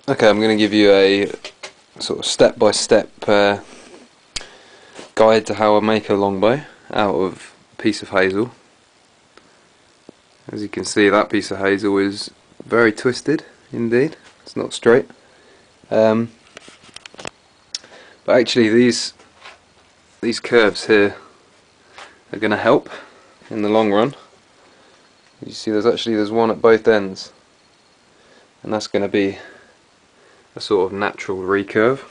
Okay, I'm going to give you a sort of step-by-step guide to how I make a longbow out of a piece of hazel. As you can see, that piece of hazel is very twisted indeed. It's not straight. But actually these curves here are going to help in the long run. You see there's one at both ends, and that's going to be a sort of natural recurve.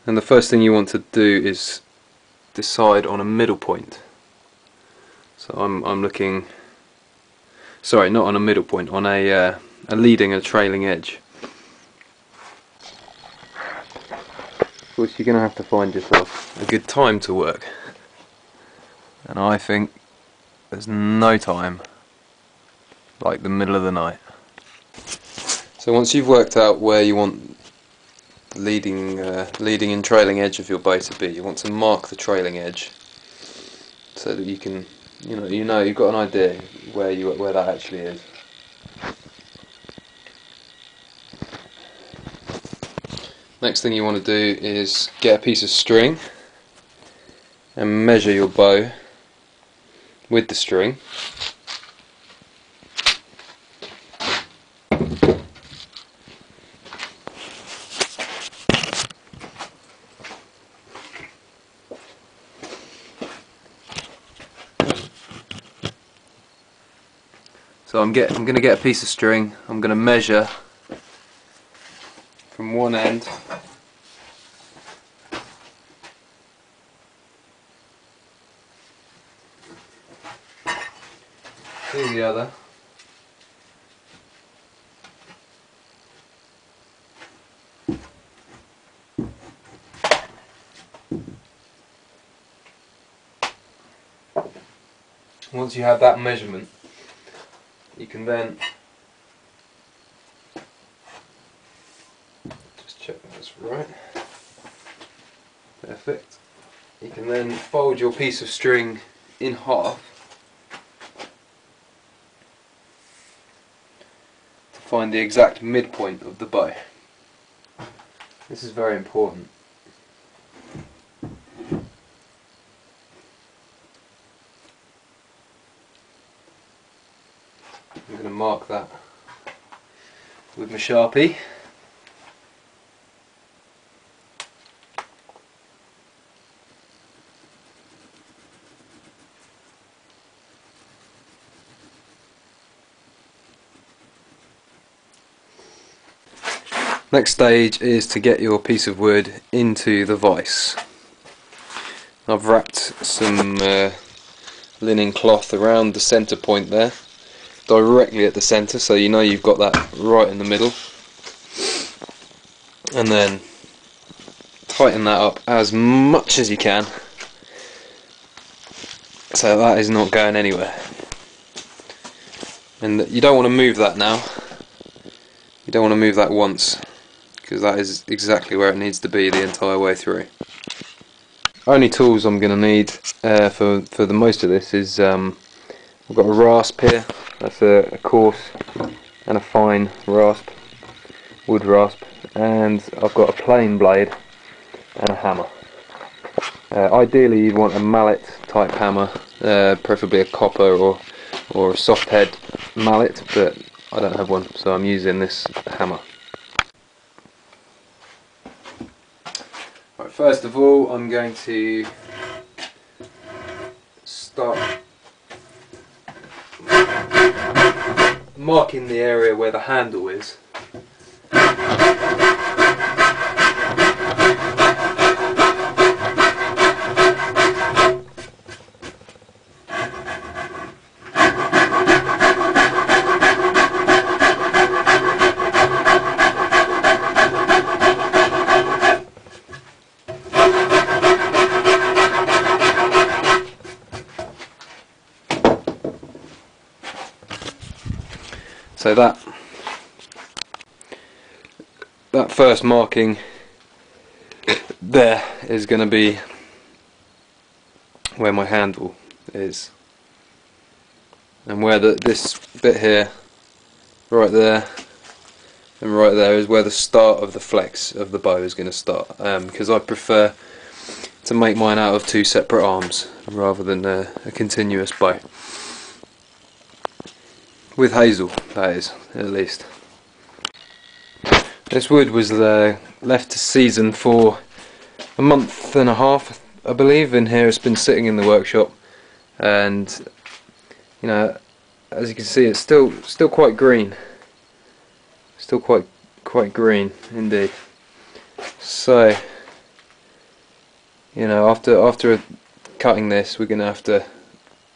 And the first thing you want to do is decide on a middle point. So I'm looking, sorry, not on a middle point, on a leading and trailing edge. Of course, you're going to have to find yourself a good time to work, and I think there's no time like the middle of the night. So once you've worked out where you want the leading and trailing edge of your bow to be, you want to mark the trailing edge so that you can, you've got an idea where that actually is. Next thing you want to do is get a piece of string and measure your bow with the string. So I'm going to get a piece of string. I'm going to measure from one end to the other. Once you have that measurement, you can then just check that's right. Perfect. You can then fold your piece of string in half to find the exact midpoint of the bow. This is very important. I'm going to mark that with my Sharpie. Next stage is to get your piece of wood into the vise. I've wrapped some linen cloth around the centre point there, directly at the centre, so you know you've got that right in the middle, and then tighten that up as much as you can so that is not going anywhere. And you don't want to move that now. You don't want to move that once, because that is exactly where it needs to be the entire way through. Only tools I'm going to need for the most of this is I've got a rasp here. That's a coarse and a fine rasp, wood rasp, and I've got a plain blade and a hammer. Ideally you'd want a mallet type hammer, preferably a copper or a soft head mallet, but I don't have one, so I'm using this hammer. Right, first of all I'm going to start marking the area where the handle is. So that first marking there is going to be where my handle is, and where this bit here, right there, and right there is where the start of the flex of the bow is going to start, because I prefer to make mine out of two separate arms rather than a continuous bow. With hazel, that is, at least. This wood was left to season for a month and a half, I believe, in here. It's been sitting in the workshop, and you know, as you can see, it's still quite green. Still quite green indeed. So, you know, after cutting this, we're gonna have to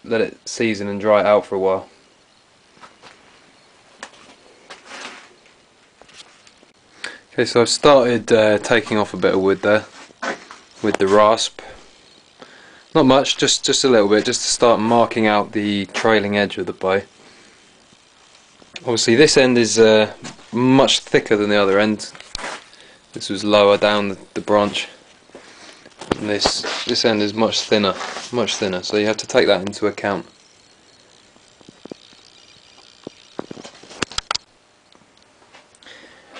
let it season and dry it out for a while. Okay, so I've started taking off a bit of wood there with the rasp. Not much, just a little bit, just to start marking out the trailing edge of the bow. Obviously this end is much thicker than the other end. This was lower down the branch, and this end is much thinner, so you have to take that into account.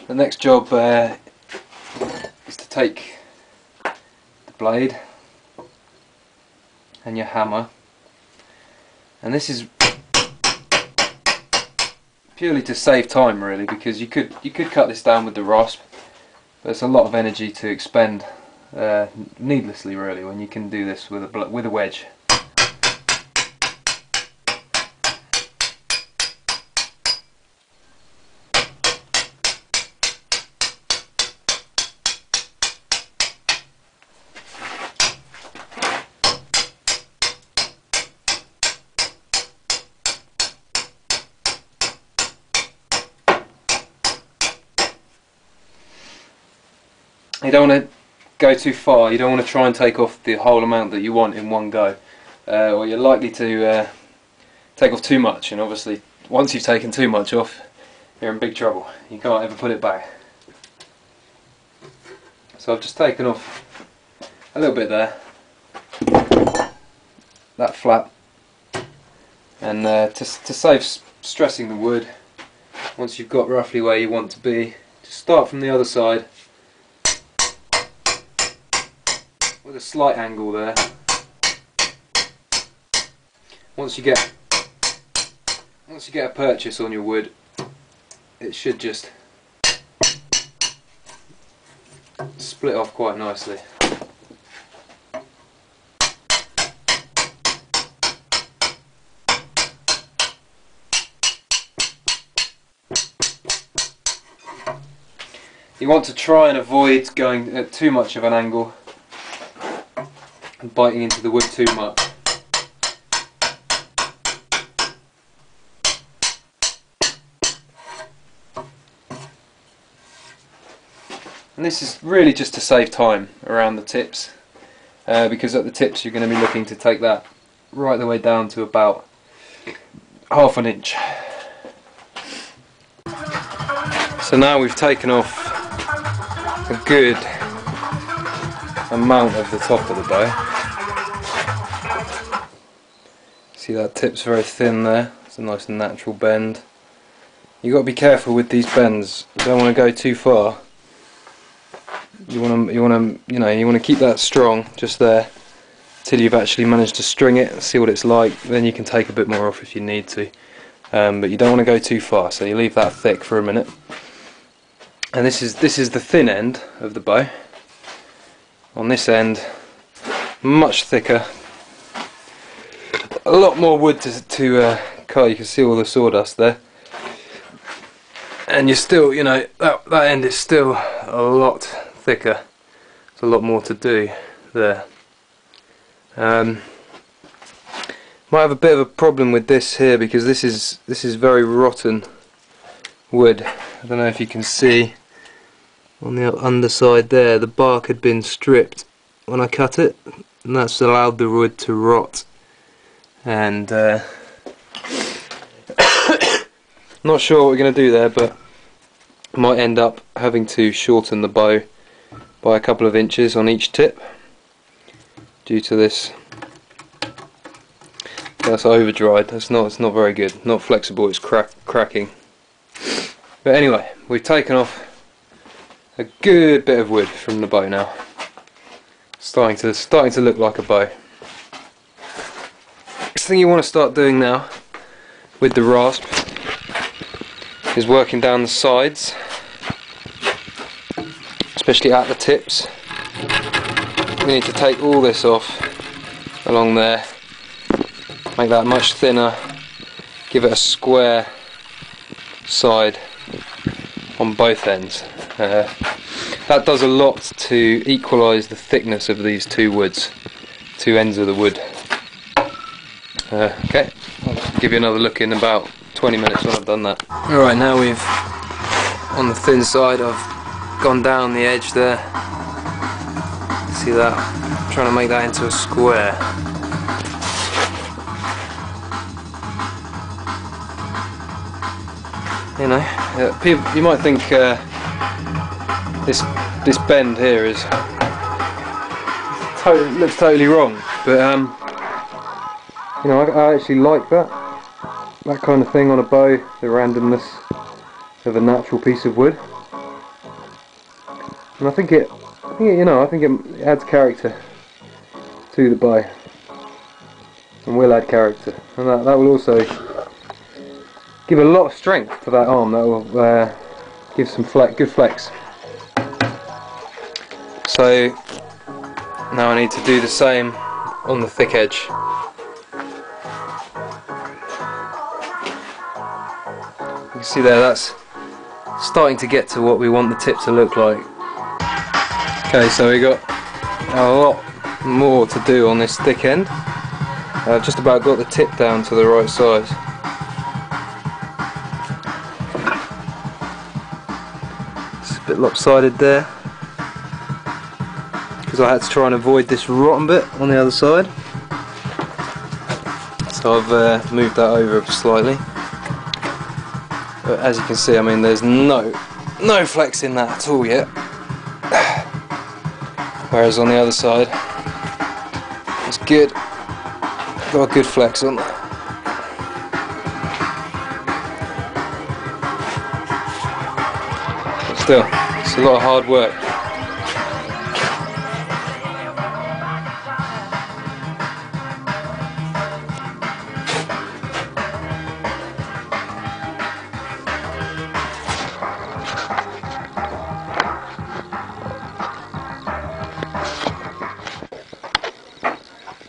The next job is to take the blade and your hammer, and this is purely to save time, really, because you could cut this down with the rasp, but it's a lot of energy to expend needlessly, really, when you can do this with a wedge. You don't want to go too far. You don't want to try and take off the whole amount that you want in one go, or you're likely to take off too much, and obviously once you've taken too much off, you're in big trouble. You can't ever put it back. So I've just taken off a little bit there, that flap, and to save stressing the wood, once you've got roughly where you want to be, just start from the other side with a slight angle there. Once you get a purchase on your wood, it should just split off quite nicely. You want to try and avoid going at too much of an angle and biting into the wood too much. And this is really just to save time around the tips, because at the tips you're going to be looking to take that right the way down to about ½ an inch. So now we've taken off a good amount of the top of the bow. See, that tip's very thin there. It's a nice natural bend. You've got to be careful with these bends. You don't want to go too far. You want to keep that strong just there till you've actually managed to string it, see what it's like. Then you can take a bit more off if you need to, but you don't want to go too far. So you leave that thick for a minute. And this is the thin end of the bow. On this end, much thicker, a lot more wood to cut. You can see all the sawdust there, and you're still, you know, that end is still a lot thicker. There's a lot more to do there. Might have a bit of a problem with this here, because this is very rotten wood. I don't know if you can see on the underside there, the bark had been stripped when I cut it, and that's allowed the wood to rot. And not sure what we're going to do there, but might end up having to shorten the bow by a couple of inches on each tip due to this. That's over dried. It's not very good. Not flexible. It's cracking. But anyway, we've taken off a good bit of wood from the bow now. Starting to look like a bow. Next thing you want to start doing now with the rasp is working down the sides, especially at the tips. We need to take all this off along there, make that much thinner, give it a square side on both ends. That does a lot to equalise the thickness of these two ends of the wood. Okay, I'll give you another look in about 20 minutes when I've done that. Alright, now we've, on the thin side, I've gone down the edge there. See that? I'm trying to make that into a square. You know, people, you might think this bend here looks totally wrong, but you know, I actually like that kind of thing on a bow, the randomness of a natural piece of wood, and I think it adds character to the bow, and will add character, and that will also give a lot of strength to that arm. That will give some good flex. So now I need to do the same on the thick edge. You can see there, that's starting to get to what we want the tip to look like. Okay, so we got a lot more to do on this thick end. I've just about got the tip down to the right size. It's a bit lopsided there, because I had to try and avoid this rotten bit on the other side. So I've moved that over slightly. But as you can see, I mean, there's no flex in that at all yet. Whereas on the other side, it's good. Got a good flex on that. But still, it's a lot of hard work.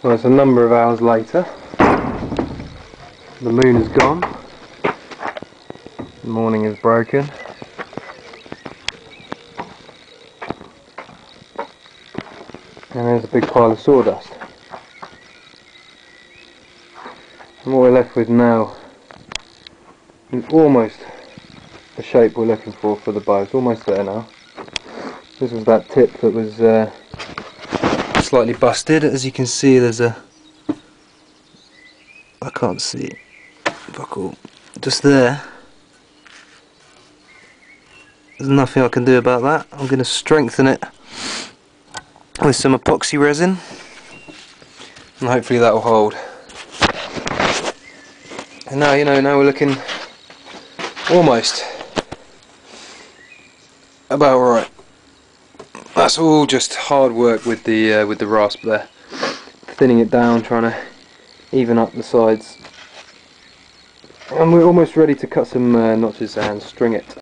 Well, it's a number of hours later. The moon is gone. The morning is broken. And there's a big pile of sawdust. And what we're left with now is almost the shape we're looking for the bow. It's almost there now. This was that tip that was slightly busted. As you can see, there's I can't see buckle just there. There's nothing I can do about that. I'm going to strengthen it with some epoxy resin, and hopefully that will hold. And now, you know, now we're looking almost about right. That's all just hard work with the rasp there, thinning it down, trying to even up the sides, and we're almost ready to cut some notches and string it.